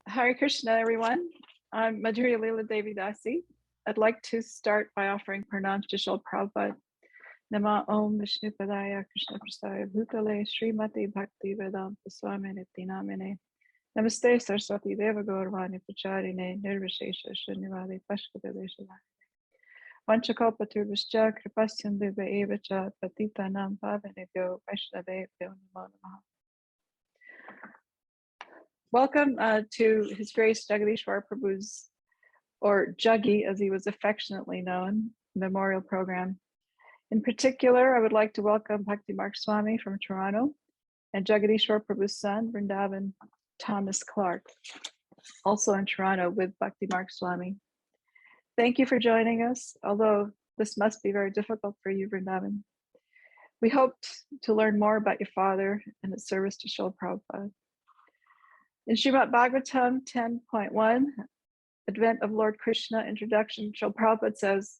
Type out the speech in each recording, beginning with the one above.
Hare Krishna, everyone. I'm Madhurya Leela Devi Dasi. I'd like to start by offering pranams to Srila Prabhupada. Nama Om Vishnu Padaya Krishna Prasaya Bhutale Srimati Bhakti Vedanta Swami Niti Namine Namaste Saraswati Deva Gaurvani Pacharine Nirvishesha Shunyavadi Pashkata Deshavani Vanchakalpa Turvascha Kripasyandu Evacha Patita Nam Pavanebhyo Vaishnavebhyo Namo Namaha. Welcome to His Grace Jagadisvara Prabhu's, or Jaggi as he was affectionately known, memorial program. In particular, I would like to welcome Bhakti Mark Swami from Toronto and Jagadisvara Prabhu's son, Vrindavana Thomas Clark, also in Toronto with Bhakti Mark Swami. Thank you for joining us, although this must be very difficult for you, Vrindavan. We hoped to learn more about your father and his service to Srila Prabhupada. In Srimad Bhagavatam 10.1, Advent of Lord Krishna Introduction, Srila Prabhupada says,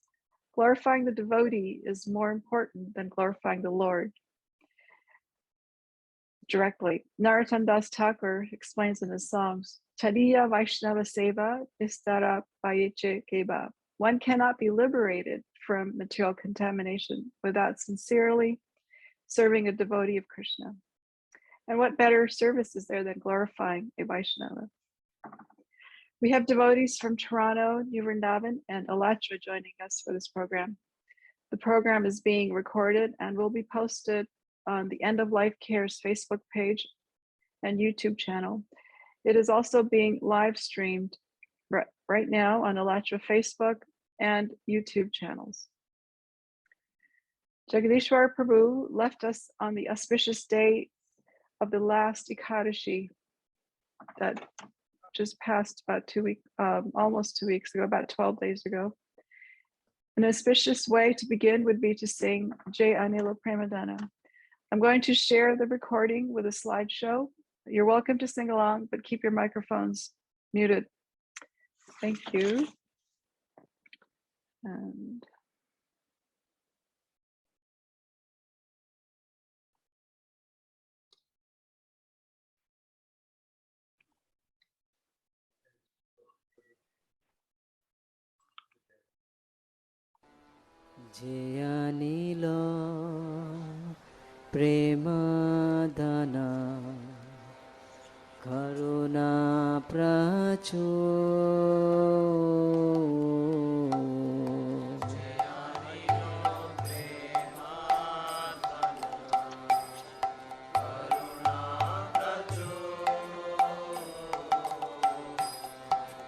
glorifying the devotee is more important than glorifying the Lord directly. Narottam Das Thakur explains in his songs, Tadiya Vaishnava Seva Istara Payeche Keba. One cannot be liberated from material contamination without sincerely serving a devotee of Krishna. And what better service is there than glorifying a Vaishnava? We have devotees from Toronto, New Vrindavan, and Alachua joining us for this program. The program is being recorded and will be posted on the End of Life Care's Facebook page and YouTube channel. It is also being live streamed right now on Alachua Facebook and YouTube channels. Jagadisvara Prabhu left us on the auspicious day of the last Ekadasi that just passed about 2 weeks, almost 2 weeks ago, about 12 days ago. An auspicious way to begin would be to sing Jai Anila Premadana. I'm going to share the recording with a slideshow. You're welcome to sing along, but keep your microphones muted. Thank you. And Jayanilo Premadana Karuna Pracho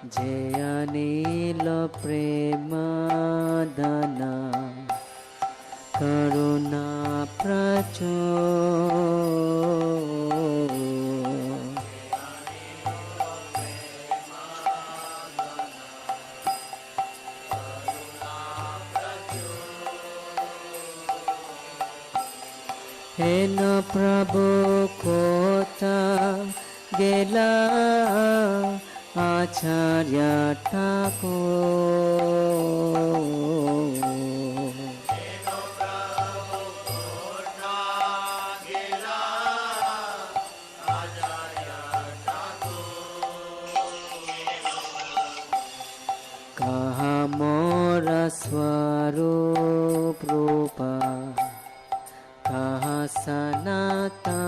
Jayanilo Premadana Karuna Pracho Heno Prabhu Kota Gela Acharya Thakur Kaha mora swarup rupa Kaha sanatan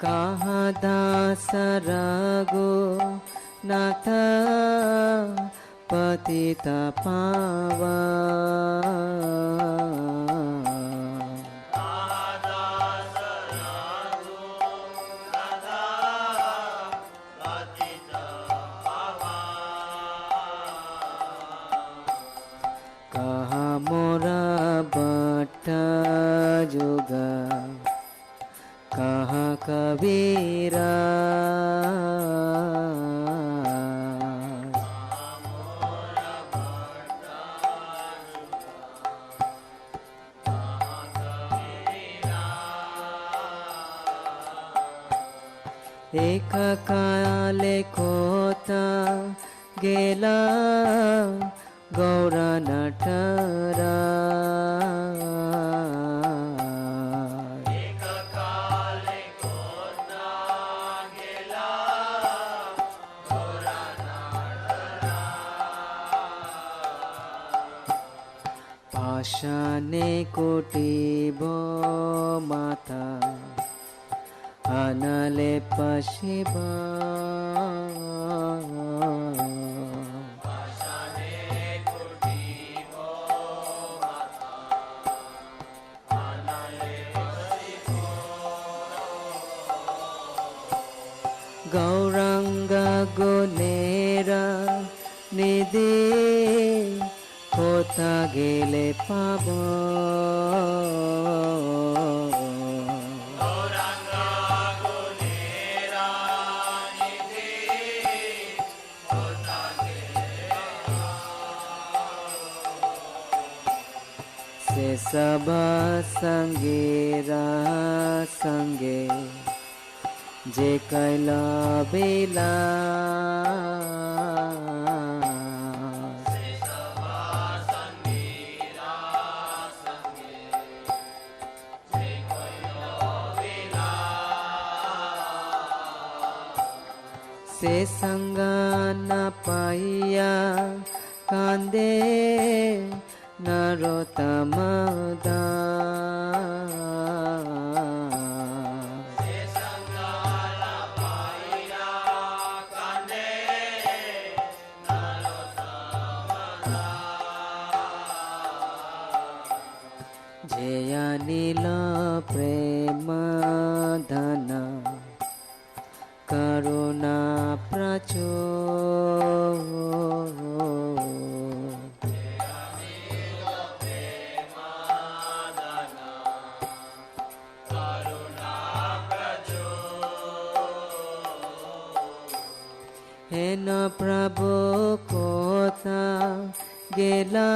Kaha dasa rago nata patita pavan Kaha mora bhatta yoga Kaha kabira ekakale kota gela gaura natara Ashane kotibo mata anale pashiba Ashane kotibo mata anale pashiba Gauranga gunera nidhi Kota gele pabo Gauranga gunera nidhi Kota gele Se sabha sangira sange Je kaila bela Se sangana paya kande narotamada Se sangana paya kande narotamada Jaya nila prema dhana Karuna pracho Hena Prabhu kota gela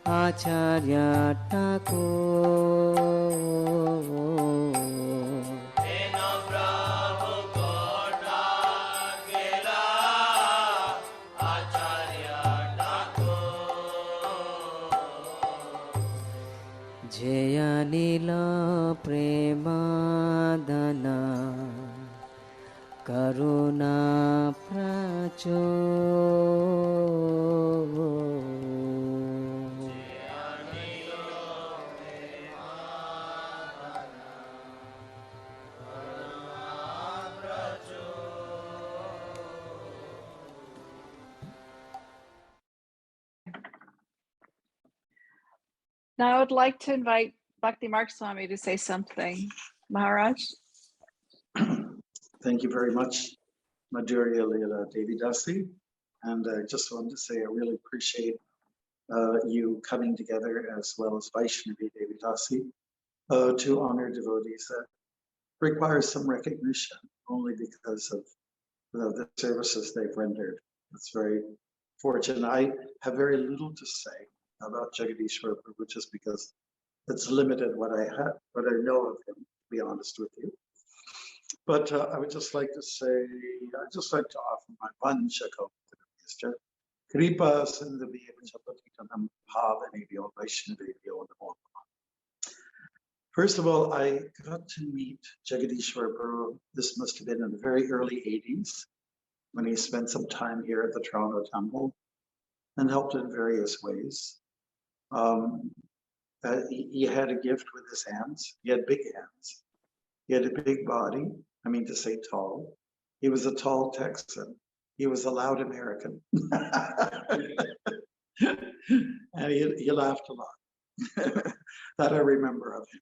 Acharya Thakur Jaya nila premadana karuna pracho Now I would like to invite Bhakti Mark Swami to say something. Maharaj. Thank you very much, Madhurya Leela Devidasi. And I just wanted to say I really appreciate you coming together as well as Vaishnavi Devidasi to honor devotees. That requires some recognition only because of the services they've rendered. It's very fortunate. I have very little to say about Jagadisvara Prabhu just because it's limited what I know of him, to be honest with you. But I would just like to say, I'd just like to offer my vansha kalpana. Kripa sindhavya chapatitanam bhavanebhyo vaishnavebhyo namo namaha. First of all, I got to meet Jagadisvara Prabhu. This must have been in the very early 80s when he spent some time here at the Toronto Temple and helped in various ways. He had a gift with his hands. He had big hands. He had a big body. I mean to say tall. He was a tall Texan. He was a loud American. And he laughed a lot. That I remember of him.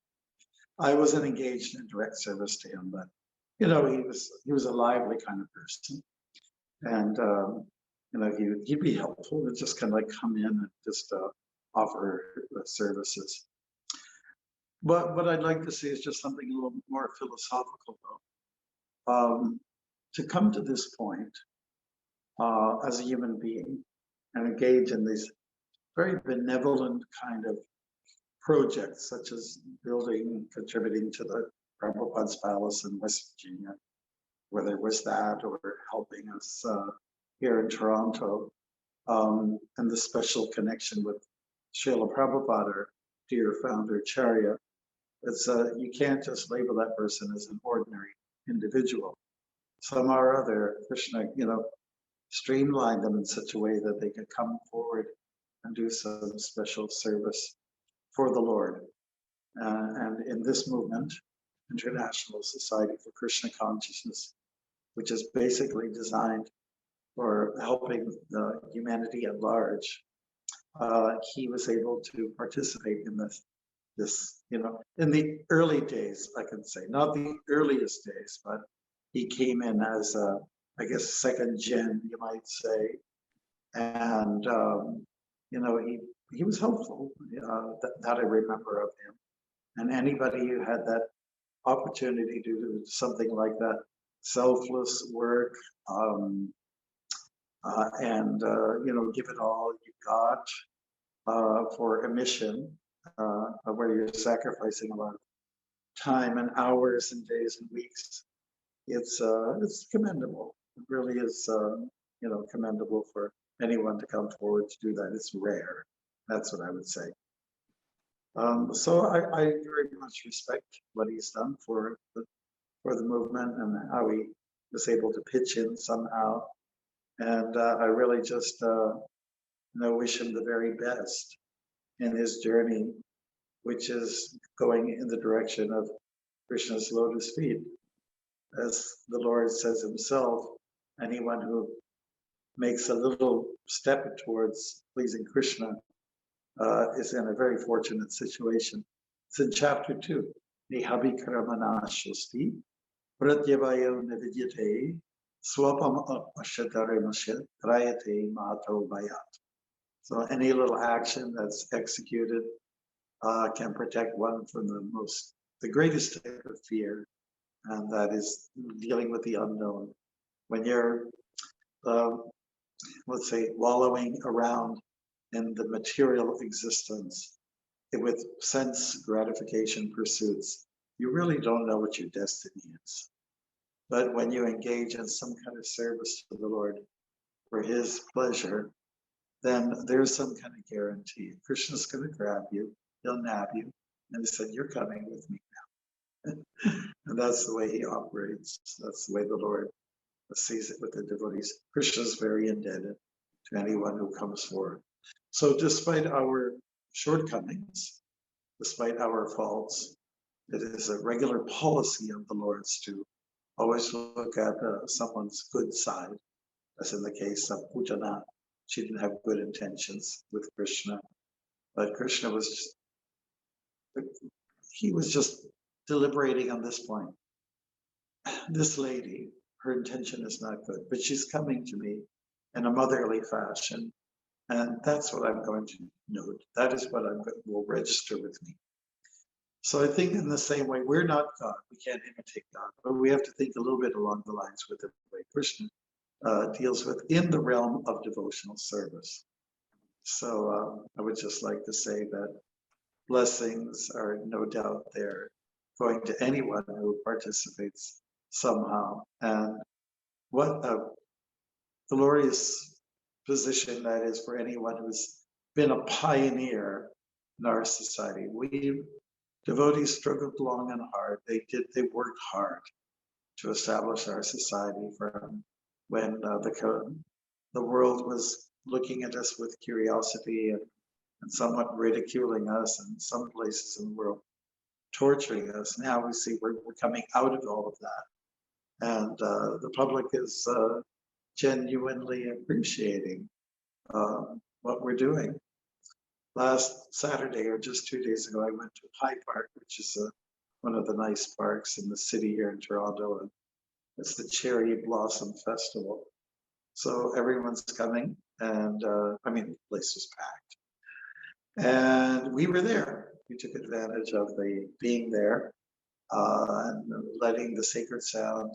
I wasn't engaged in direct service to him, but you know, he was a lively kind of person. And you know, he'd be helpful to just kind of like come in and just offer services. But what I'd like to say is just something a little more philosophical, though. To come to this point as a human being and engage in these very benevolent kind of projects, such as building, contributing to the Prabhupada's Palace in West Virginia, whether it was that or helping us here in Toronto, and the special connection with Srila Prabhupada, our dear founder Charya. It's you can't just label that person as an ordinary individual. Somehow or other, Krishna, streamlined them in such a way that they could come forward and do some special service for the Lord. And in this movement, International Society for Krishna Consciousness, which is basically designed for helping the humanity at large, he was able to participate in this, in the early days, I can say, not the earliest days, but he came in as I guess, second gen, you might say. And, he was helpful, that I remember of him. And anybody who had that opportunity to do something like that, selfless work, and give it all you got for a mission where you're sacrificing a lot of time and hours and days and weeks. It's commendable. It really is, commendable for anyone to come forward to do that. It's rare. That's what I would say. So I very much respect what he's done for the movement and how he was able to pitch in somehow. And I really just wish him the very best in his journey, which is going in the direction of Krishna's lotus feet. As the Lord says himself, anyone who makes a little step towards pleasing Krishna is in a very fortunate situation. It's in chapter 2. Nihabi Karamanashasti, Pratyavayo Nevidyate, Swapam Ashadare Mashet, Rayate Mahato Bayat. So any little action that's executed can protect one from the greatest type of fear, and that is dealing with the unknown. When you're, let's say, wallowing around in the material existence with sense gratification pursuits, you really don't know what your destiny is. But when you engage in some kind of service to the Lord for his pleasure, then there's some kind of guarantee. Krishna's going to grab you, he'll nab you, and he said, you're coming with me now. And that's the way he operates. That's the way the Lord sees it with the devotees. Krishna's very indebted to anyone who comes forward. So despite our shortcomings, despite our faults, it is a regular policy of the Lord's to always look at someone's good side, as in the case of Pujana. She didn't have good intentions with Krishna, but Krishna was just deliberating on this point. This lady, her intention is not good, but she's coming to me in a motherly fashion, and that's what I'm going to note. That is what will register with me. So I think in the same way, we're not God. We can't imitate God, but we have to think a little bit along the lines with the way Krishna deals with in the realm of devotional service. So I would just like to say that blessings are no doubt there going to anyone who participates somehow. And what a glorious position that is for anyone who's been a pioneer in our society. We devotees struggled long and hard. They worked hard to establish our society from when the world was looking at us with curiosity and somewhat ridiculing us, and some places in the world torturing us. Now we see we're coming out of all of that, and the public is genuinely appreciating what we're doing. Last Saturday, or just 2 days ago, I went to High Park, which is one of the nice parks in the city here in Toronto, and it's the Cherry Blossom Festival. So everyone's coming, and the place was packed. And we were there. We took advantage of the being there and letting the sacred sound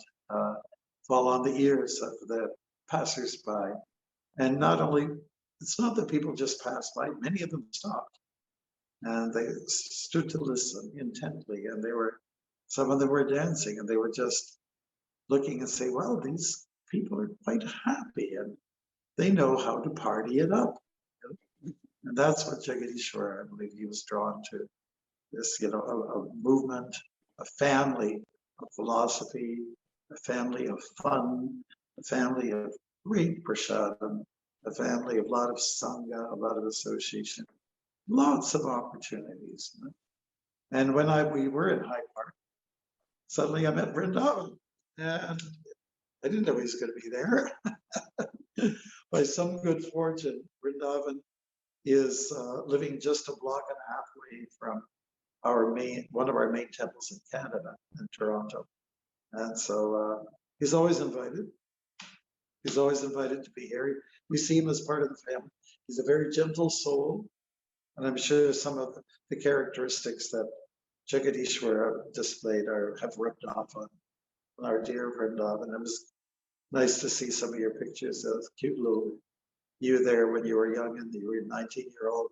fall on the ears of the passersby. And not only, it's not that people just passed by, many of them stopped. And they stood to listen intently, and some of them were dancing, and they were just looking and say, well, these people are quite happy and they know how to party it up. And that's what Jagadisvara, I believe he was drawn to, this, a movement, a family of philosophy, a family of fun, a family of great prasadam, a family of a lot of sangha, a lot of association, lots of opportunities. And when we were in Hyde Park, suddenly I met Vrindavana, and I didn't know he was going to be there. By some good fortune, Vrindavana is living just a block and a half away from one of our main temples in Canada, in Toronto. And so he's always invited. He's always invited to be here. We see him as part of the family. He's a very gentle soul. And I'm sure some of the characteristics that Jagadisvara displayed have rubbed off on our dear Vrindavan. It was nice to see some of your pictures of cute little you there when you were young and you were a 19-year-old.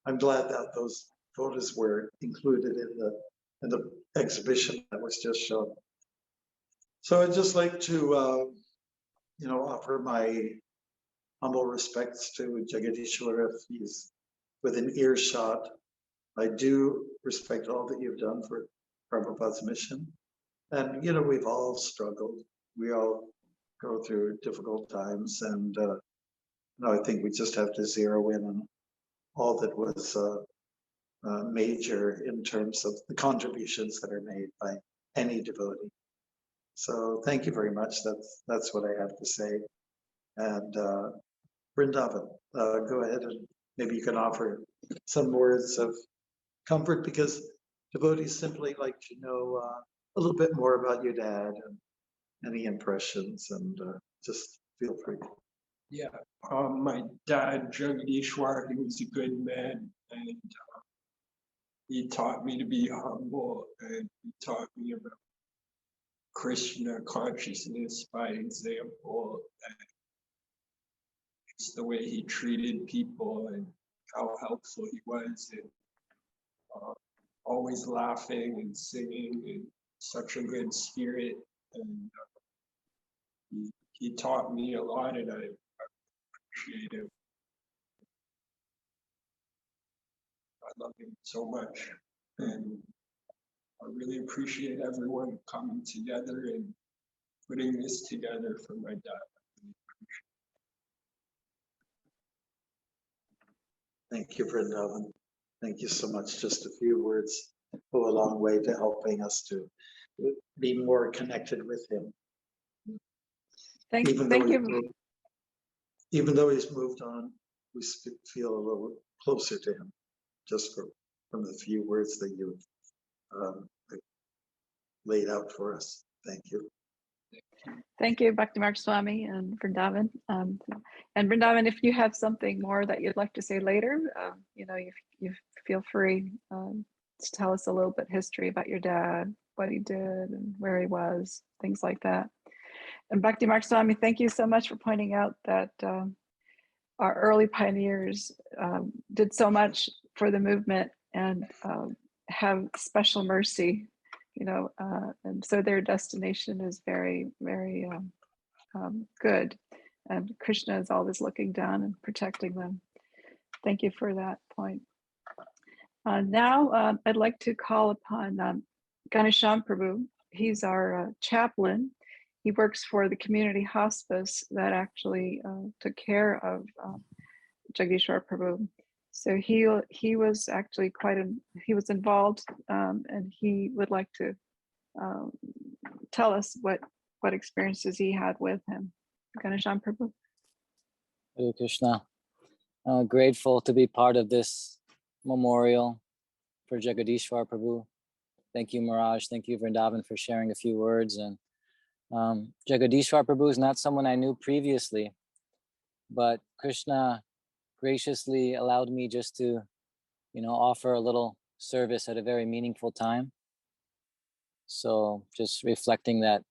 I'm glad that those photos were included in the exhibition that was just shown. So I'd just like to, offer my humble respects to Jagadisvara if he's within earshot. I do respect all that you've done for Prabhupada's mission. And, we've all struggled. We all go through difficult times. And, I think we just have to zero in on all that was major in terms of the contributions that are made by any devotee. So thank you very much. That's what I have to say. And Vrindavan, go ahead and maybe you can offer some words of comfort, because devotees simply like to know a little bit more about your dad and any impressions, and just feel free. Yeah, my dad, Jagadisvara, he was a good man, and he taught me to be humble, and he taught me about Krishna consciousness by example, and just the way he treated people and how helpful he was, and always laughing and singing and such a good spirit. And he taught me a lot, and I appreciate him. I love him so much, and I really appreciate everyone coming together and putting this together for my dad. Thank you, Vrindavan. Thank you so much. Just a few words go a long way to helping us to be more connected with him. Thank you. Even though he's moved on, we feel a little closer to him, just from the few words that you've laid out for us. Thank you. Thank you, Bhaktimarga Swami and Vrindavan. And Vrindavan, if you have something more that you'd like to say later, you feel free to tell us a little bit history about your dad, what he did and where he was, things like that. And Bhaktimarga Swami, thank you so much for pointing out that our early pioneers did so much for the movement and have special mercy, and so their destination is very, very good. And Krishna is always looking down and protecting them. Thank you for that point. Now I'd like to call upon Ganesham Prabhu. He's our chaplain. He works for the community hospice that actually took care of Jagadisvara Prabhu. So he was actually he was involved, and he would like to tell us what experiences he had with him. Ganesham Prabhu. Hare Krishna. Grateful to be part of this memorial for Jagadisvara Prabhu. Thank you, Maharaj. Thank you, Vrindavan, for sharing a few words. And Jagadisvara Prabhu is not someone I knew previously, but Krishna graciously allowed me just to, offer a little service at a very meaningful time. So just reflecting that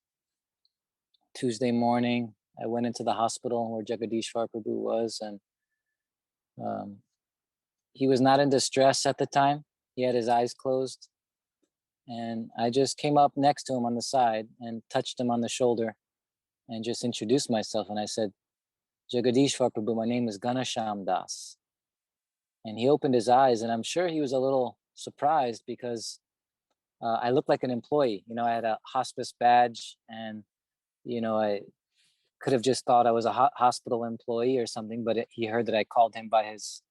Tuesday morning, I went into the hospital where Jagadisvara Prabhu was, and he was not in distress at the time. He had his eyes closed, And I just came up next to him on the side and touched him on the shoulder and just introduced myself. And I said, Jagadisvara Prabhu, my name is Ganasham Das. And he opened his eyes, and I'm sure he was a little surprised because I looked like an employee. You know, I had a hospice badge, and, you know, I could have just thought I was a hospital employee or something, but he heard that I called him by his,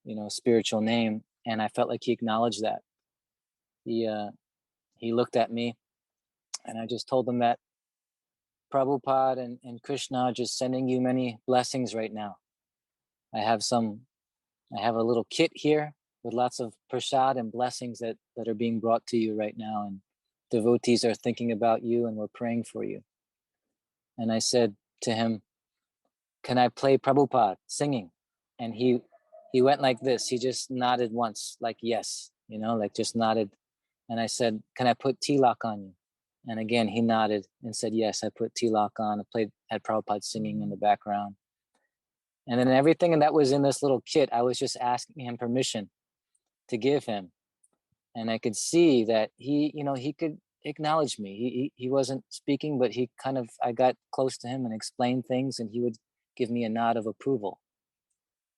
you know, spiritual name. And I felt like he acknowledged that. He looked at me, and I just told him that Prabhupada and Krishna are just sending you many blessings right now. I have a little kit here with lots of prasad and blessings that are being brought to you right now. And devotees are thinking about you, and we're praying for you. And I said to him, can I play Prabhupada singing? And he went like this. He just nodded once, like yes, you know, like just nodded. And I said, can I put tilak on you? And again, he nodded and said, yes, I put tilak on. I had Prabhupada singing in the background. And then everything that was in this little kit, I was just asking him permission to give him. And I could see that he, you know, he could acknowledge me. He wasn't speaking, but I got close to him and explained things, and he would give me a nod of approval.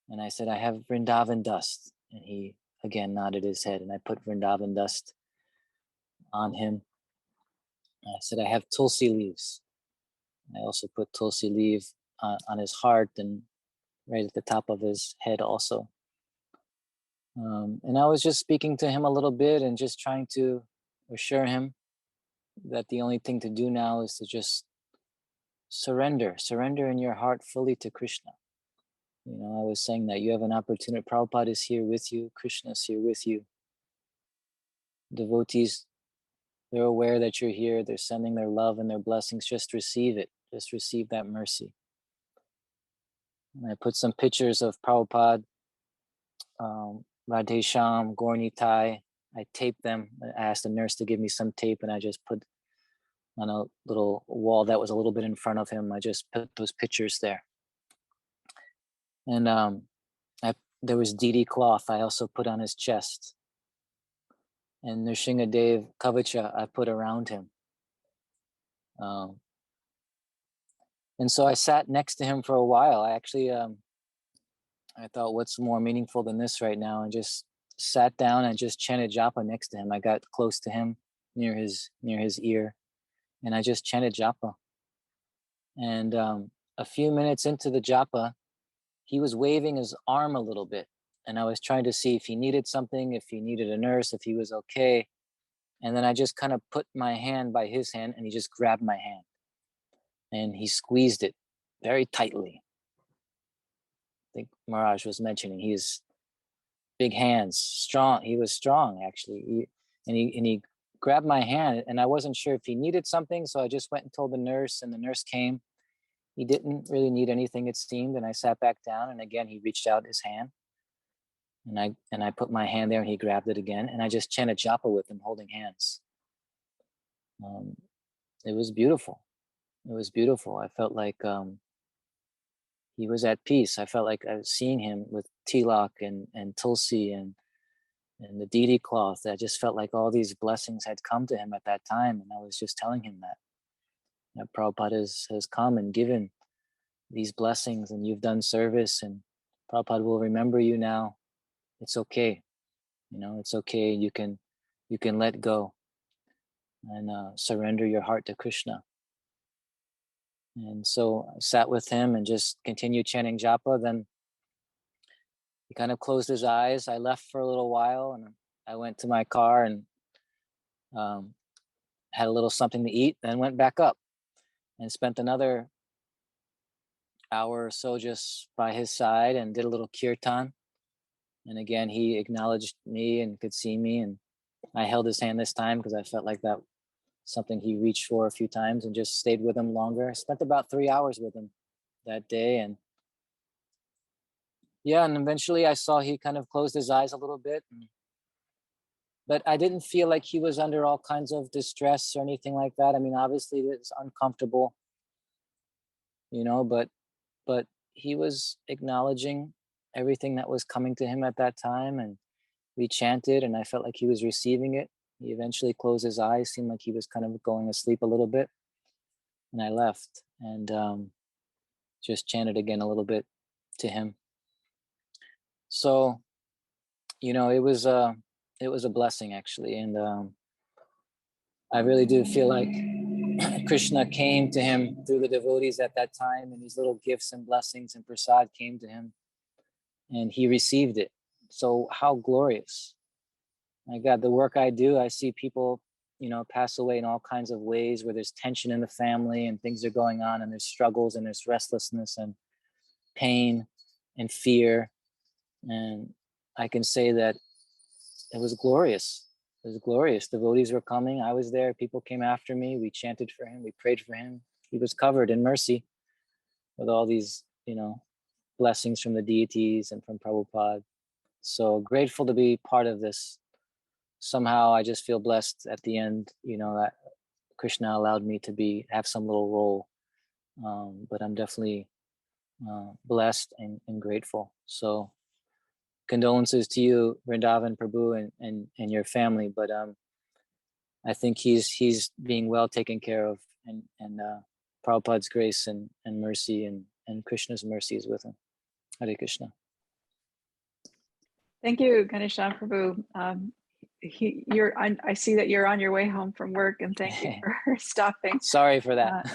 And I said, I have Vrindavan dust. And he again nodded his head, and I put Vrindavan dust on him. I said, I have tulsi leaves. I also put tulsi leaf on his heart and right at the top of his head also. And I was just speaking to him a little bit and just trying to assure him that the only thing to do now is to just surrender in your heart fully to Krishna. You know, I was saying that you have an opportunity. Prabhupada is here with you. Krishna is here with you. Devotees, they're aware that you're here. They're sending their love and their blessings. Just receive it. Just receive that mercy. And I put some pictures of Prabhupada, Radhesham, Gornitai. I taped them. I asked the nurse to give me some tape, and I just put on a little wall that was a little bit in front of him. I just put those pictures there. And there was Didi cloth I also put on his chest. And Nrsingadev Kavacha I put around him. And so I sat next to him for a while. I actually, I thought, what's more meaningful than this right now? And just sat down and just chanted japa next to him. I got close to him near his ear, and I just chanted japa. And a few minutes into the japa, he was waving his arm a little bit. And I was trying to see if he needed something, if he needed a nurse, if he was okay. And then I just kind of put my hand by his hand, and he just grabbed my hand. And he squeezed it very tightly. I think Maharaj was mentioning he's big hands, strong. He was strong, actually. He grabbed my hand, and I wasn't sure if he needed something. So I just went and told the nurse, and the nurse came. He didn't really need anything, it seemed. And I sat back down, and again, he reached out his hand. And I put my hand there, and he grabbed it again. And I just chanted japa with him, holding hands. It was beautiful. It was beautiful. I felt like he was at peace. I felt like I was seeing him with tilak and tulsi and the Didi cloth. I just felt like all these blessings had come to him at that time. And I was just telling him that Prabhupada has come and given these blessings, and you've done service, and Prabhupada will remember you now. It's okay. You know, it's okay. You can let go and surrender your heart to Krishna. And so I sat with him and just continued chanting japa. Then he kind of closed his eyes. I left for a little while, and I went to my car and had a little something to eat, then went back up and spent another hour or so just by his side and did a little kirtan. And again, he acknowledged me and could see me, and I held his hand this time because I felt like that something he reached for a few times, and just stayed with him longer. I spent about 3 hours with him that day. And yeah, and eventually I saw he kind of closed his eyes a little bit, but I didn't feel like he was under all kinds of distress or anything like that. I mean, obviously it's uncomfortable, you know, but he was acknowledging everything that was coming to him at that time, and we chanted, and I felt like he was receiving it. He eventually closed his eyes, seemed like he was kind of going asleep a little bit. And I left and just chanted again a little bit to him. So, you know, it was a blessing actually. And I really do feel like Krishna came to him through the devotees at that time, and these little gifts and blessings and prasad came to him and he received it. So how glorious. My God, the work I do, I see people, you know, pass away in all kinds of ways where there's tension in the family and things are going on and there's struggles and there's restlessness and pain and fear. And I can say that it was glorious. It was glorious. Devotees were coming. I was there. People came after me. We chanted for him. We prayed for him. He was covered in mercy with all these, you know, blessings from the deities and from Prabhupada. So grateful to be part of this. Somehow I just feel blessed at the end, you know, that Krishna allowed me to have some little role. But I'm definitely blessed and grateful. So condolences to you, Vrindavan Prabhu, and your family. But I think he's being well taken care of, and Prabhupada's grace and mercy and Krishna's mercy is with him. Hare Krishna. Thank you, Ganeshan Prabhu. I see that you're on your way home from work, and thank you for stopping. Sorry for that.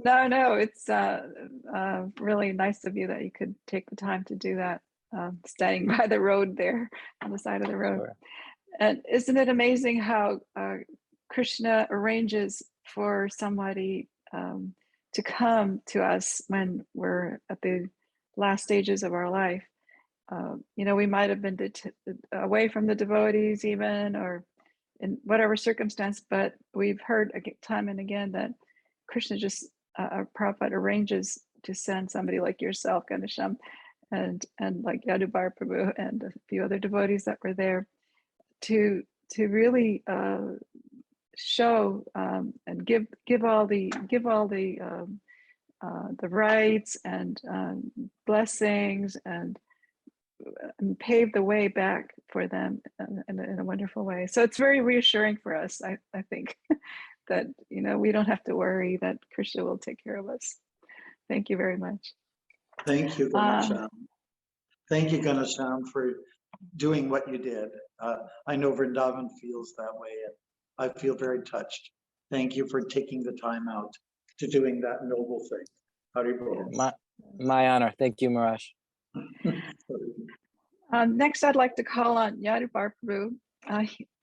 No, it's really nice of you that you could take the time to do that, standing by the road there on the side of the road. Sure. And isn't it amazing how Krishna arranges for somebody to come to us when we're at the last stages of our life? You know, we might have been away from the devotees even, or in whatever circumstance, but we've heard time and again that Krishna just, Prabhupada arranges to send somebody like yourself, Ganesham, and like Yadubara Prabhu and a few other devotees that were there to really show and give all the rights and blessings and pave the way back for them in a wonderful way. So it's very reassuring for us, I think, that, you know, we don't have to worry, that Krishna will take care of us. Thank you very much. Thank you, Ganesham. Thank you, Ganesham, for doing what you did. I know Vrindavan feels that way, and I feel very touched. Thank you for taking the time out to doing that noble thing. Hare Bol. My honor. Thank you, Maharaj. Next, I'd like to call on Yadubara Prabhu.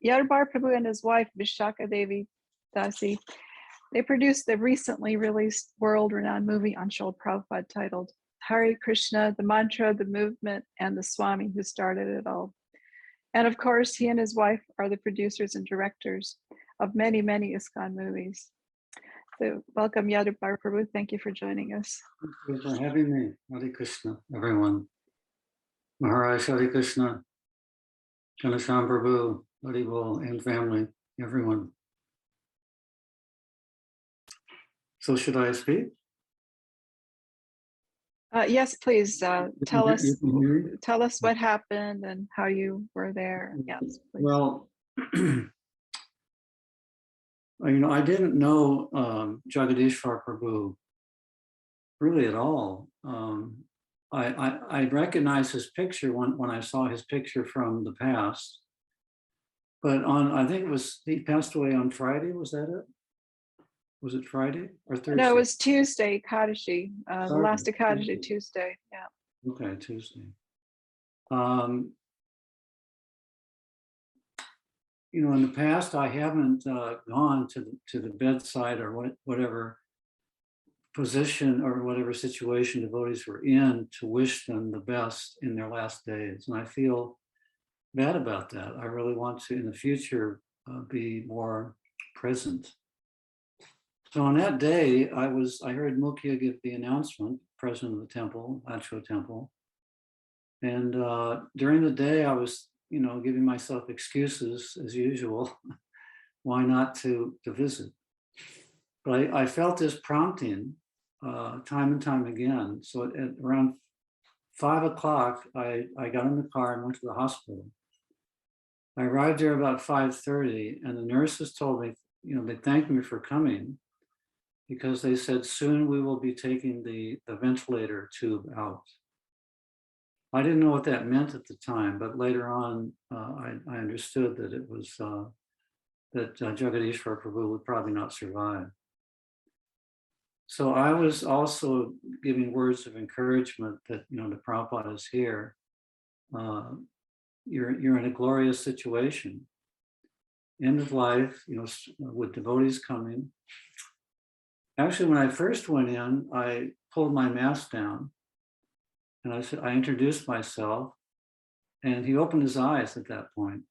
Yadubara Prabhu and his wife, Vishaka Devi Dasi, they produced the recently released world-renowned movie on Srila Prabhupada titled Hare Krishna, the mantra, the movement, and the Swami who started it all. And of course, he and his wife are the producers and directors of many, many ISKCON movies. So welcome, Yadubara Prabhu. Thank you for joining us. Thank you for having me. Hare Krishna, everyone. Maharaj, Hare Krishna, Ganesham Prabhu, Hare Bol, and family, everyone. So should I speak? Yes, please tell us what happened and how you were there. Yes, please. Well, you know, I didn't know Jagadisvara Prabhu really at all. I recognized his picture when I saw his picture from the past, but I think he passed away on Friday. Was that it? Was it Friday or Thursday? No, it was Tuesday, Ekadasi, the last Ekadasi, Tuesday. Yeah. Okay, Tuesday. You know, in the past, I haven't gone to the bedside or whatever position or whatever situation devotees were in to wish them the best in their last days. And I feel bad about that. I really want to, in the future, be more present. So on that day, I heard Mukhya give the announcement, president of the temple, Alachua temple. And during the day, I was, you know, giving myself excuses as usual, why not to visit. But I felt this prompting time and time again. So at around 5 o'clock, I got in the car and went to the hospital. I arrived there about 5:30, and the nurses told me, they thanked me for coming because they said soon we will be taking the ventilator tube out. I didn't know what that meant at the time, but later on, I understood that it was that Jagadisvara Prabhu would probably not survive. So I was also giving words of encouragement that, the Prabhupada is here. You're in a glorious situation. End of life, with devotees coming. Actually, when I first went in, I pulled my mask down and I introduced myself, and he opened his eyes at that point.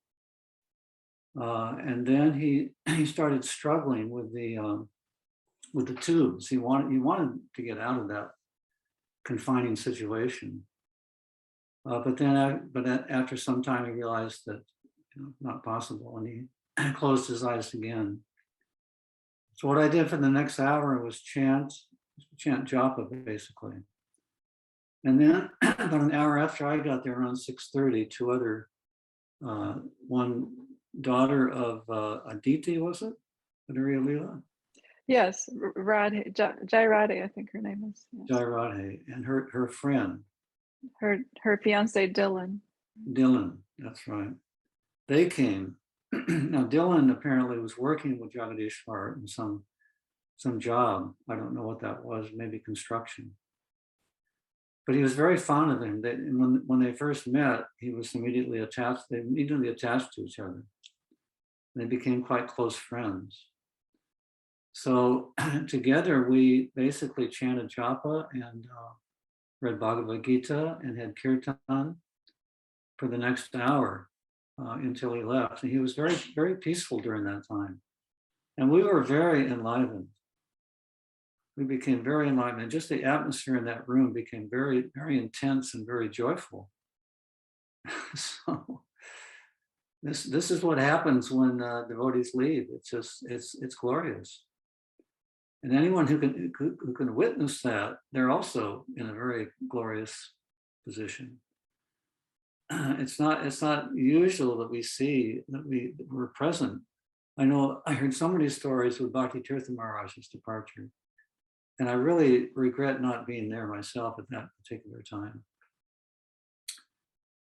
And then he started struggling with the tubes. He wanted to get out of that confining situation. But after some time, he realized that not possible, and he closed his eyes again. So what I did for the next hour was chant japa, basically. And then about an hour after I got there, around 6:30, two other, one daughter of Aditi, was it? Aditya Leela? Yes, Radhe, Jai Radhe, I think her name is. Yes. Jai Radhe, and her friend. Her fiance Dylan. Dylan, that's right. They came. Now Dylan apparently was working with Jagadisvara in some job. I don't know what that was, maybe construction. But he was very fond of him. When they first met, he was immediately attached. They immediately attached to each other. They became quite close friends. So together we basically chanted japa and read Bhagavad Gita and had kirtan for the next hour until he left. And he was very, very peaceful during that time. And we were very enlivened. We became very enlightened. And just the atmosphere in that room became very, very intense and very joyful. So this is what happens when devotees leave. It's glorious. And anyone who can witness that, they're also in a very glorious position. It's not usual that we see that we're present. I know I heard so many stories with Bhakti Tirtha Maharaj's departure, and I really regret not being there myself at that particular time.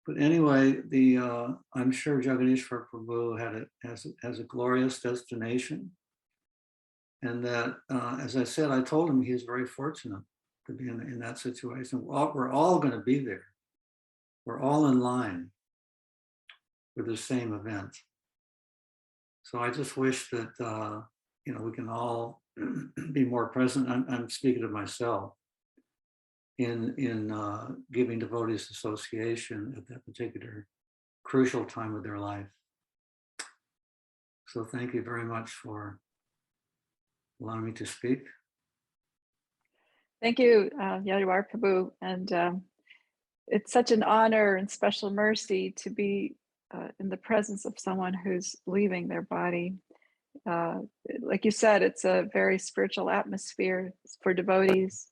But anyway, I'm sure Jagadisvara Prabhu has a glorious destination. And that, as I said, I told him he is very fortunate to be in that situation. We're all going to be there. We're all in line for the same event. So I just wish that, we can all be more present. I'm speaking of myself in giving devotees association at that particular crucial time of their life. So thank you very much for allowing me to speak. Thank you, Yadawar Prabhu. And it's such an honor and special mercy to be in the presence of someone who's leaving their body. Like you said, it's a very spiritual atmosphere for devotees.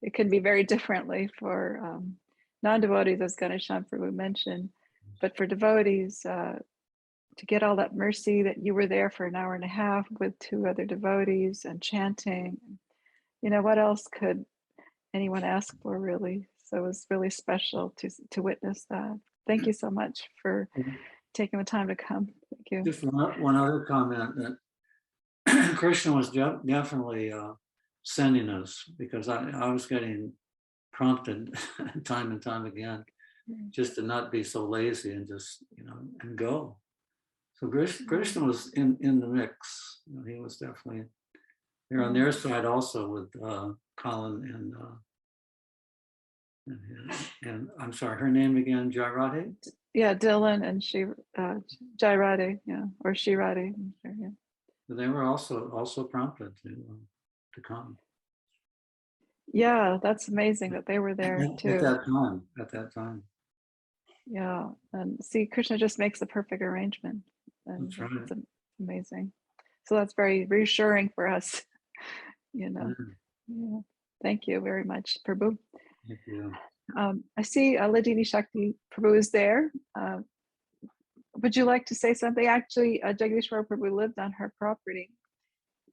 It can be very differently for non-devotees, as Ganesham Prabhu mentioned. But for devotees, to get all that mercy that you were there for an hour and a half with two other devotees and chanting, what else could anyone ask for, really? So it was really special to witness that. Thank you so much for taking the time to come. Thank you. Just one other comment, that Krishna was definitely sending us, because I was getting prompted time and time again just to not be so lazy and just, and go. So Krishna was in the mix. He was definitely there on their side also with Colin and I'm sorry, her name again, Jai Radhe? Yeah, Dylan and Jai Radhe, or Shri Radhe. Yeah. But they were also prompted to come. Yeah, that's amazing that they were there too. At that time. Yeah, and see, Krishna just makes the perfect arrangement. And That's right. it's amazing. So that's very reassuring for us, Yeah. Thank you very much, Prabhu. Thank you. I see Ladini Shakti Prabhu is there. would you like to say something? Actually, Jagadisvara Prabhu lived on her property.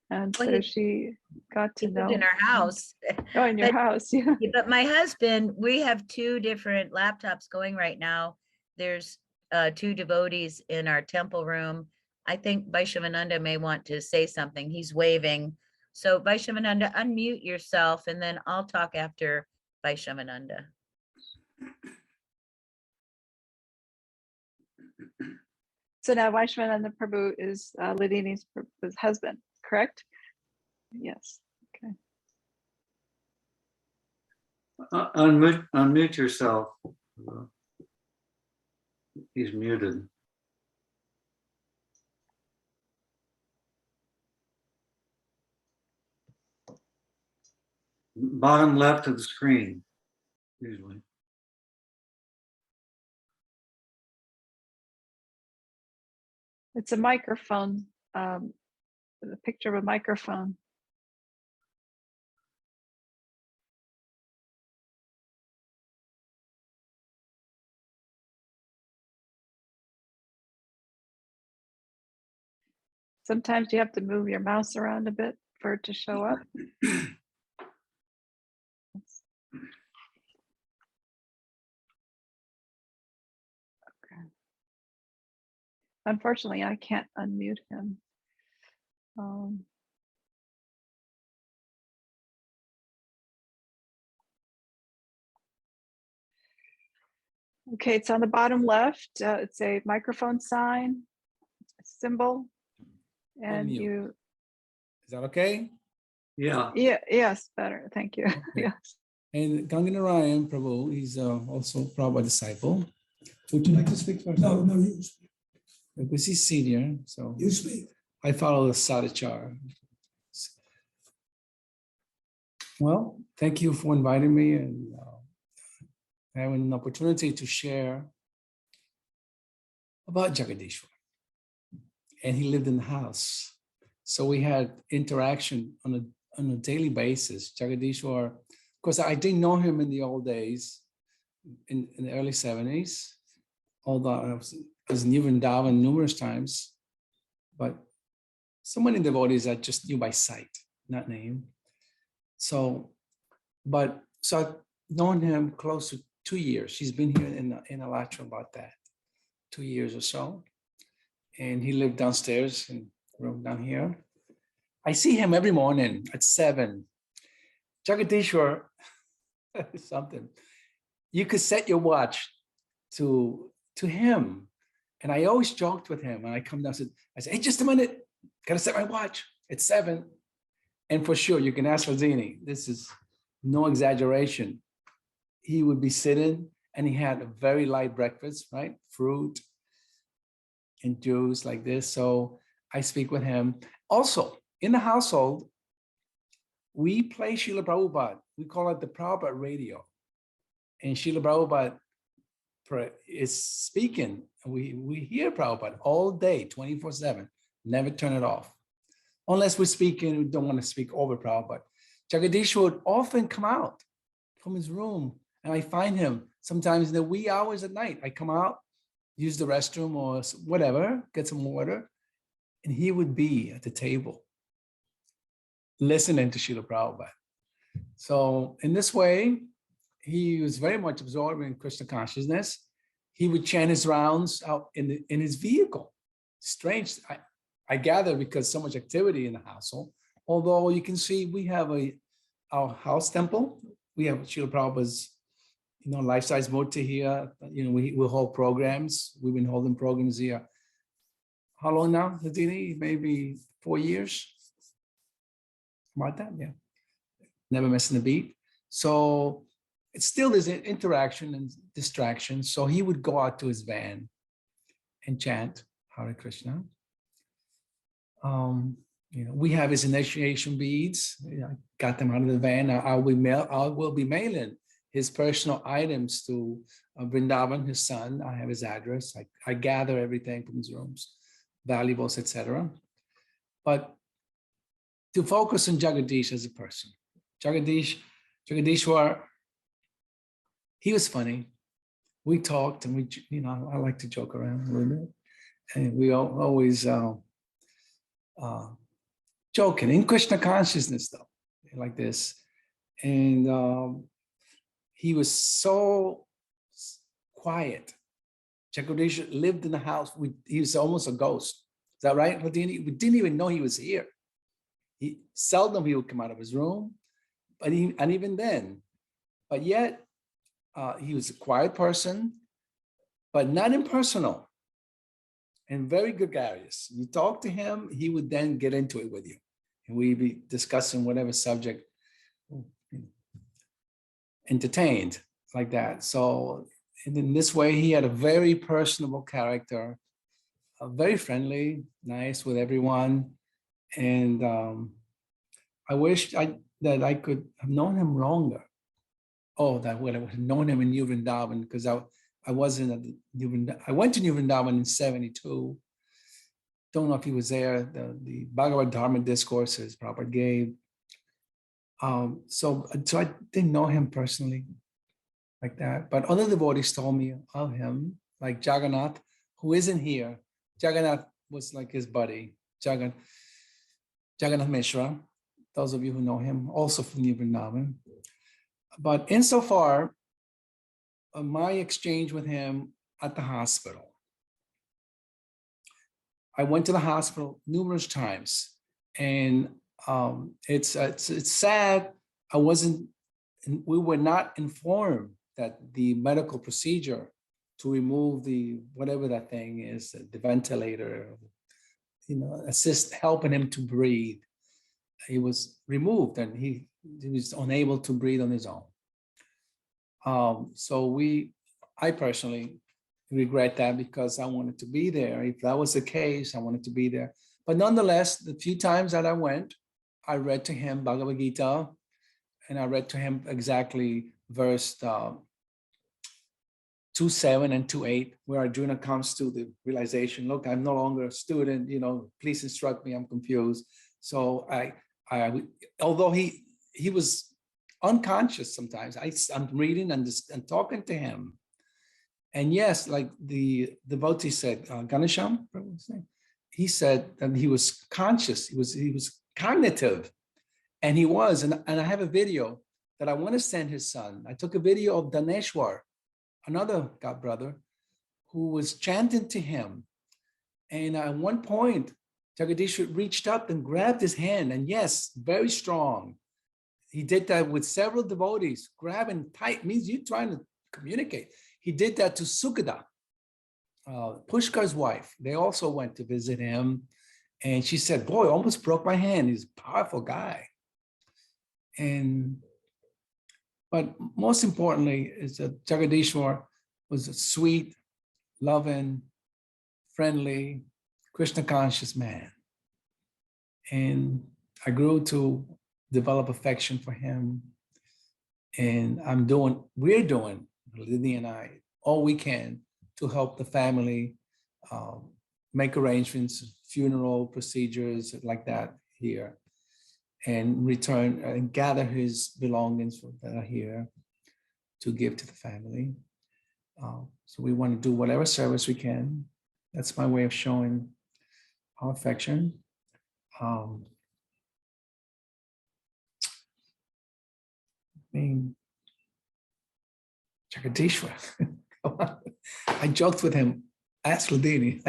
And Well, so he- she got to He lived in know. our house. Oh, in your But- house, yeah. Yeah, but my husband, we have two different laptops going right now. There's two devotees in our temple room. I think Vaishnavananda may want to say something. He's waving. So Vaishnavananda, unmute yourself and then I'll talk after Vaishnavananda. So now Vaishnavananda Prabhu is Ladini's husband, correct? Yes. Okay. Unmute yourself. He's muted. Bottom left of the screen, usually. It's a microphone, the picture of a microphone. Sometimes you have to move your mouse around a bit for it to show up. Okay. Unfortunately, I can't unmute him. Okay, it's on the bottom left. It's a microphone sign, a symbol, and Unmute. you. Is that okay? Yeah. Yeah. Yes. Better. Thank you. Yes. And Ganganarayan Prabhu, he's also Prabhupada disciple. Would you like to speak first? No, you speak. Because he's senior, so. You speak. I follow the Sadachar. Well, thank you for inviting me and having an opportunity to share about Jagadisvara. And he lived in the house. So we had interaction on a daily basis. Jagadisvara, of course, I didn't know him in the old days, in the early 70s, although I was in Vrindavana numerous times, but so many devotees I just knew by sight, not name. So I've known him close to 2 years. He's been here in Alachua about that, 2 years or so. And he lived downstairs in the room down here. I see him every morning at 7. Jagadisvara, something. You could set your watch to him. And I always joked with him. And I come down and I said, hey, just a minute. Gotta set my watch. It's 7. And for sure, you can ask Rajini. This is no exaggeration. He would be sitting and he had a very light breakfast, right? Fruit and juice like this. So I speak with him. Also, in the household, we play Srila Prabhupada. We call it the Prabhupada radio. And Srila Prabhupada is speaking. We hear Prabhupada all day, 24/7. Never turn it off. Unless we're speaking, we don't want to speak over Prabhupada. Jagadisvara would often come out from his room and I find him sometimes in the wee hours at night. I come out, use the restroom or whatever, get some water, and he would be at the table listening to Srila Prabhupada. So in this way, he was very much absorbed in Krishna consciousness. He would chant his rounds out in his vehicle. Strange, I gather, because so much activity in the household. Although you can see we have our house temple. We have Srila Prabhupada's, life-size murti here. We hold programs. We've been holding programs here. How long now, Ladini? Maybe 4 years? About that, yeah. Never missing a beat. So it's still this interaction and distraction. So he would go out to his van and chant Hare Krishna. We have his initiation beads. I got them out of the van. I will be mailing his personal items to Vrindavana, his son. I have his address. I gather everything from his rooms, valuables, etc. But to focus on Jagadish as a person, Jagadishwar, he was funny. We talked and I like to joke around a little bit. And we always joking in Krishna consciousness, though, like this. And he was so quiet. Jagadisha lived in the house. He was almost a ghost. Is that right, Ladini? We didn't even know he was here. He seldom he would come out of his room, but and even then, but yet he was a quiet person, but not impersonal, and very gregarious. You talk to him, he would then get into it with you, and we'd be discussing whatever subject, entertained like that. So in this way, he had a very personable character, very friendly, nice with everyone. And I wish that I could have known him longer. Oh, that would have known him in New Vrindavana, because I wasn't at the New Vrindavana. I went to New Vrindavana in 72. Don't know if he was there. The Bhagavad Dharma discourses Prabhupada gave. So I didn't know him personally like that. But other devotees told me of him, like Jagannath, who isn't here. Jagannath was like his buddy, Jagannath Mishra. Those of you who know him, also from New Vrindavana. But insofar, my exchange with him at the hospital, I went to the hospital numerous times, and it's sad. We were not informed that the medical procedure to remove the whatever that thing is, the ventilator, helping him to breathe. He was removed, and he was unable to breathe on his own. So I personally regret that, because I wanted to be there. If that was the case, I wanted to be there. But nonetheless, the few times that I went, I read to him Bhagavad Gita, and I read to him exactly verse 2:7 and 2:8, where Arjuna comes to the realization, look, I'm no longer a student, please instruct me, I'm confused. So I although he was unconscious sometimes, I'm reading and talking to him. And yes, like the devotee said, Ganesham, he said that he was conscious, he was cognitive, and he was, and I have a video that I want to send his son. I took a video of Daneshwar, another god brother, who was chanting to him. And at one point, Jagadisha reached up and grabbed his hand, and yes, very strong. He did that with several devotees, grabbing tight, means you're trying to communicate. He did that to Sukada, Pushkar's wife. They also went to visit him. And she said, boy, almost broke my hand. He's a powerful guy. But most importantly is that Jagadishwar was a sweet, loving, friendly, Krishna conscious man. And I grew to develop affection for him. And we're doing, Lydie and I, all we can to help the family make arrangements, funeral procedures like that here, and return and gather his belongings that are here to give to the family. So we want to do whatever service we can. That's my way of showing our affection. Jagadishwar. I joked with him. Ask Ladini.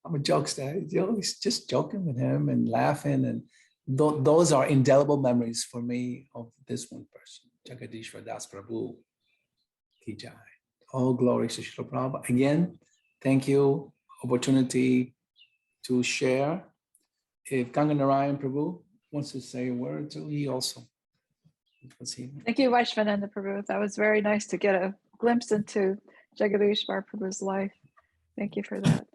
I'm a jokester. He's just joking with him and laughing, and those are indelible memories for me of this one person, Jagadisvara Das Prabhu Ki Jai. All glory to Srila Prabhupada. Again, thank you. Opportunity to share. If Ganganarayan Prabhu wants to say a word or two, he also. Thank you, Vaishnava Prabhu. That was very nice to get a glimpse into Jagadisvara Prabhu's life. Thank you for that.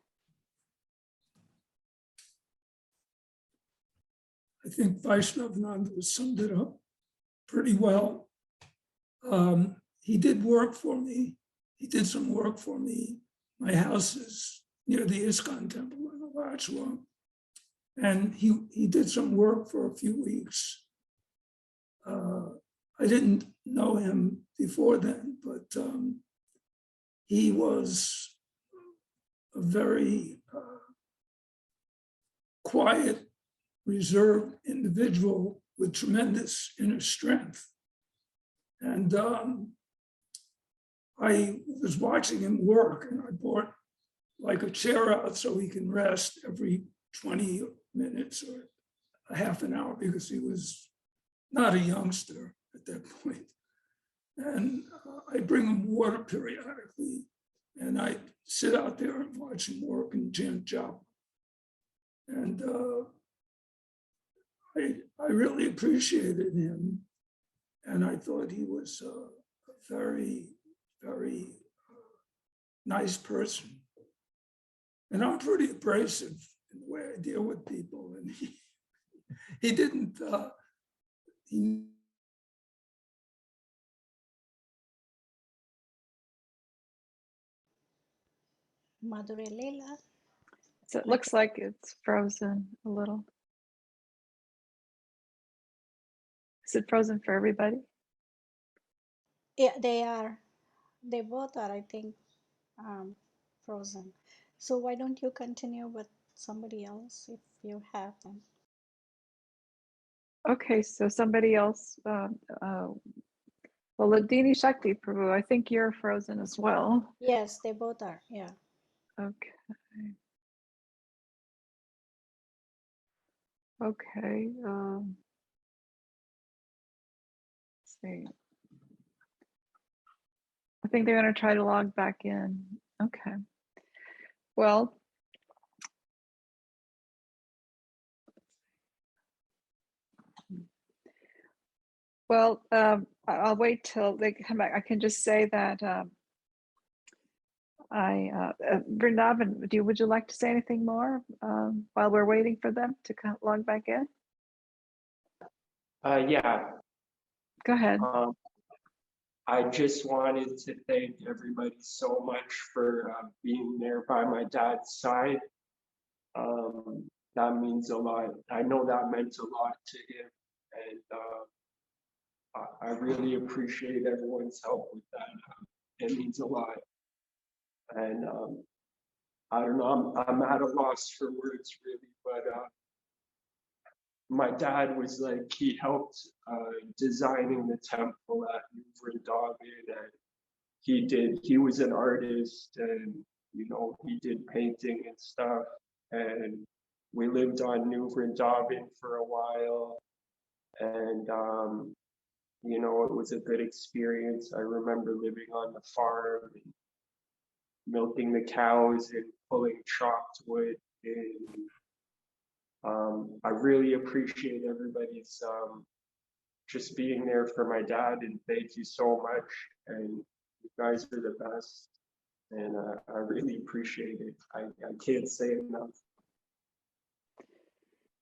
I think Vaishnava summed it up pretty well. He did work for me. He did some work for me. My house is near the ISKCON temple in Alachua. And he did some work for a few weeks. I didn't know him before then, but he was a very quiet, reserved individual with tremendous inner strength. And I was watching him work, and I brought like a chair out so he can rest every 20 minutes or a half an hour, because he was not a youngster at that point. And I bring him water periodically, and I sit out there and watch him work and chant japa. And I really appreciated him, and I thought he was a very, very nice person. And I'm pretty abrasive in the way I deal with people, and he didn't. Madhuri Leela. So it looks like it's frozen a little. Is it frozen for everybody? Yeah, they are. They both are, I think, frozen. So why don't you continue with somebody else if you have them? Okay, so somebody else. Well, Ladini Shakti Prabhu, I think you're frozen as well. Yes, they both are. Yeah. Okay. Okay. Let's see. I think they're going to try to log back in. Okay. Well, I'll wait till they come back. I can just say that Vrindavan, would you like to say anything more while we're waiting for them to log back in? Yeah. Go ahead. I just wanted to thank everybody so much for being there by my dad's side. That means a lot. I know that meant a lot to him, and I really appreciate everyone's help with that. It means a lot. And I don't know, I'm at a loss for words really, but my dad was like, he helped designing the temple at Vrindavana, and he was an artist, and he did painting and stuff, and we lived on New Vrindavan for a while, and it was a good experience. I remember living on the farm and milking the cows and pulling chopped wood, and I really appreciate everybody's just being there for my dad, and thank you so much, and you guys are the best, and I really appreciate it. I can't say enough.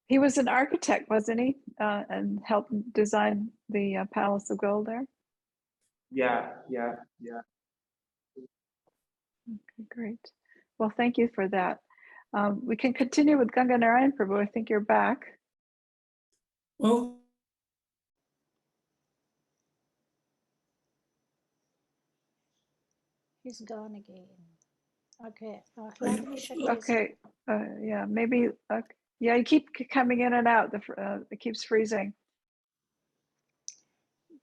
He was an architect, wasn't he? And helped design the Palace of Gold there? Yeah. Okay, great. Well, thank you for that. We can continue with Ganga Narayan Prabhu. I think you're back. Well, He's gone again. Okay. Okay. Yeah, maybe. Yeah, you keep coming in and out. It keeps freezing.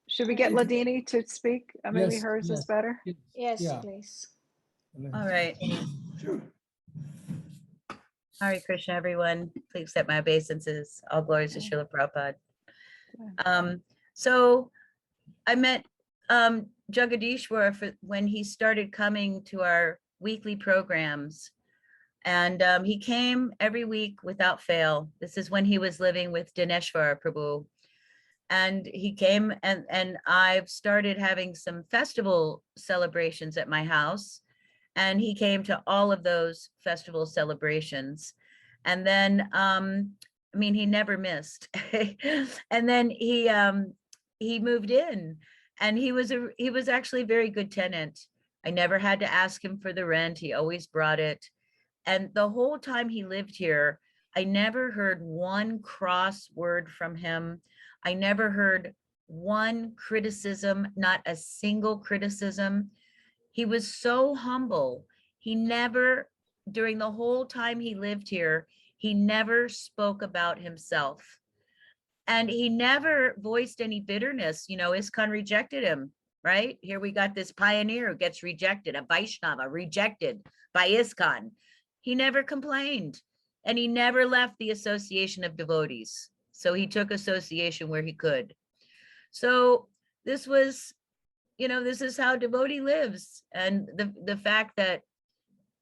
Should we get Ladini to speak? Maybe hers is better. Yes, please. All right. sure. Hare Krishna, everyone. Please accept my obeisances. All glories to Srila Prabhupada. So I met Jagadisvara when he started coming to our weekly programs. And he came every week without fail. This is when he was living with Dineshwara Prabhu. And he came, and I've started having some festival celebrations at my house. And he came to all of those festival celebrations. And then, he never missed. And then he moved in, and he was actually a very good tenant. I never had to ask him for the rent. He always brought it. And the whole time he lived here, I never heard one cross word from him. I never heard one criticism, not a single criticism. He was so humble. He never during the whole time he lived here, he never spoke about himself. And he never voiced any bitterness. You know, ISKCON rejected him, right? Here we got this pioneer who gets rejected, a Vaishnava rejected by ISKCON. He never complained, and he never left the association of devotees. So he took association where he could. So this was, you know, this is how devotee lives. And the fact that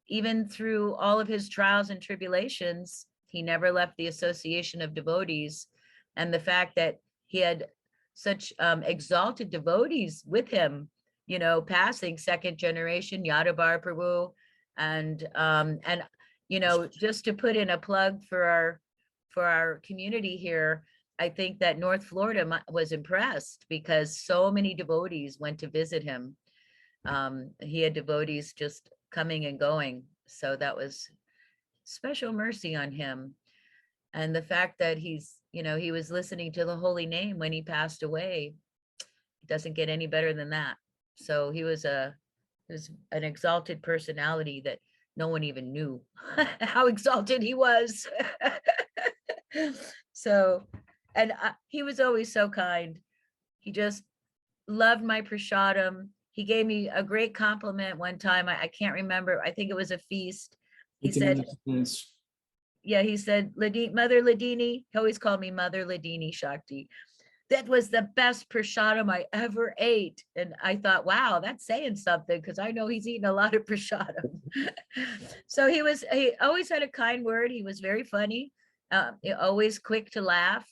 even through all of his trials and tribulations, he never left the association of devotees. And the fact that he had such exalted devotees with him, you know, passing second generation Yadabar Prabhu, and you know, just to put in a plug for our community here, I think that North Florida was impressed because so many devotees went to visit him. He had devotees just coming and going, so that was special mercy on him. And the fact that he's, you know, he was listening to the holy name when he passed away, it doesn't get any better than that. So he was an exalted personality that no one even knew how exalted he was. So, and he was always so kind. He just loved my prasadam. He gave me a great compliment one time. I can't remember. I think it was a feast. He said, yeah, he said, Mother Ladini, he always called me Mother Ladini Shakti. That was the best prasadam I ever ate. And I thought, wow, that's saying something, because I know he's eaten a lot of prasadam. So he always had a kind word. He was very funny, always quick to laugh.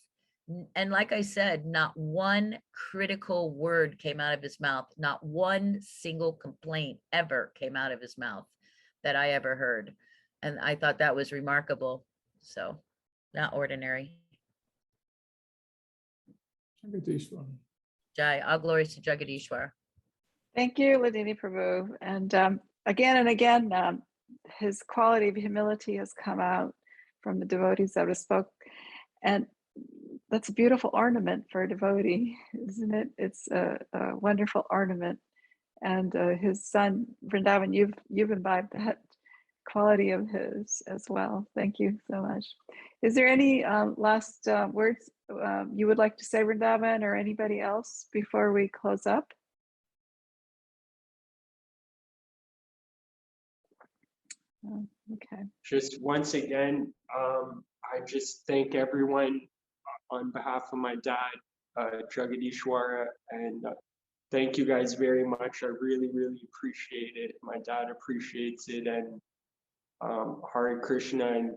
And like I said, not one critical word came out of his mouth. Not one single complaint ever came out of his mouth that I ever heard. And I thought that was remarkable. So, not ordinary. Jai, all glories to Jagadisvara. Thank you, Ladini Prabhu. And again, his quality of humility has come out from the devotees that have spoke. And that's a beautiful ornament for a devotee, isn't it? It's a wonderful ornament. And his son, Vrindavana, you've imbibed that quality of his as well. Thank you so much. Is there any last words you would like to say, Vrindavana, or anybody else before we close up? Okay. Just once again, I just thank everyone on behalf of my dad, Jagadisvara, and thank you guys very much. I really, really appreciate it. My dad appreciates it, and Hare Krishna,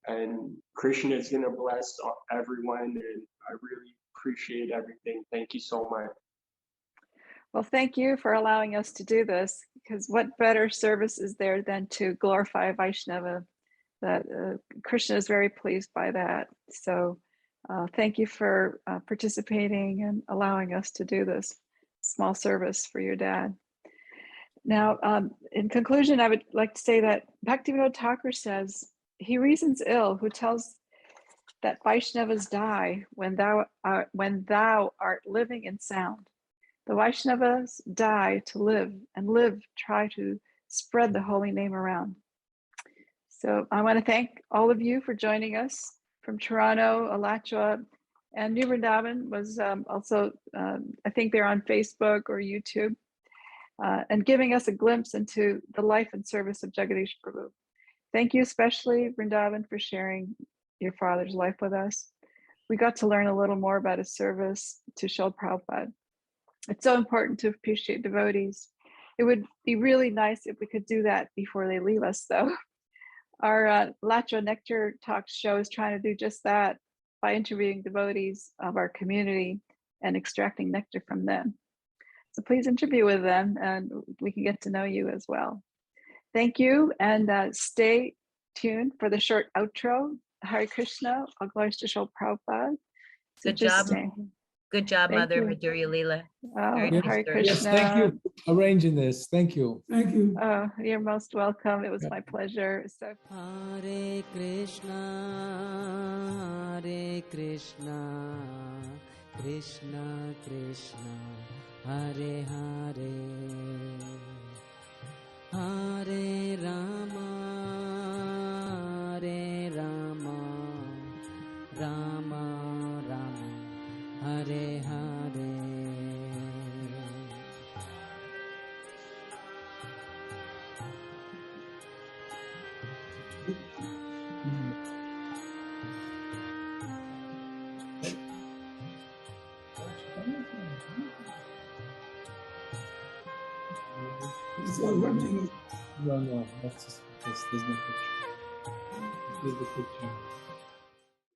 and Krishna is gonna bless everyone, and I really appreciate everything. Thank you so much. Well, thank you for allowing us to do this, because what better service is there than to glorify Vaishnava? That Krishna is very pleased by that. So thank you for participating and allowing us to do this small service for your dad. Now, in conclusion, I would like to say that Bhaktivinoda Thakur says, he reasons ill who tells that Vaishnavas die when thou art living and sound. The Vaishnavas die to live, and live try to spread the holy name around. So I want to thank all of you for joining us from Toronto. Alachua and New Vrindavan was also, I think they're on Facebook or YouTube, and giving us a glimpse into the life and service of Jagadish Prabhu. Thank you especially, Vrindavan, for sharing your father's life with us. We got to learn a little more about his service to Srila Prabhupada. It's so important to appreciate devotees. It would be really nice if we could do that before they leave us, though. Our Alachua Nectar Talk show is trying to do just that by interviewing devotees of our community and extracting nectar from them. So please interview with them, and we can get to know you as well. Thank you, and stay tuned for the short outro. Hare Krishna, all glories to Srila Prabhupada. So Good job. stay. Good job, Thank Mother you. Madhurya Leela. Oh, Very Hare nice service. Krishna. Yes, thank you for arranging this. Thank you. Thank you. Oh, you're most welcome. It was my pleasure. So. Hare Krishna, Krishna Krishna, Hare Hare, Hare Rama, Is there running? No, that's just because there's no picture. Here's the picture.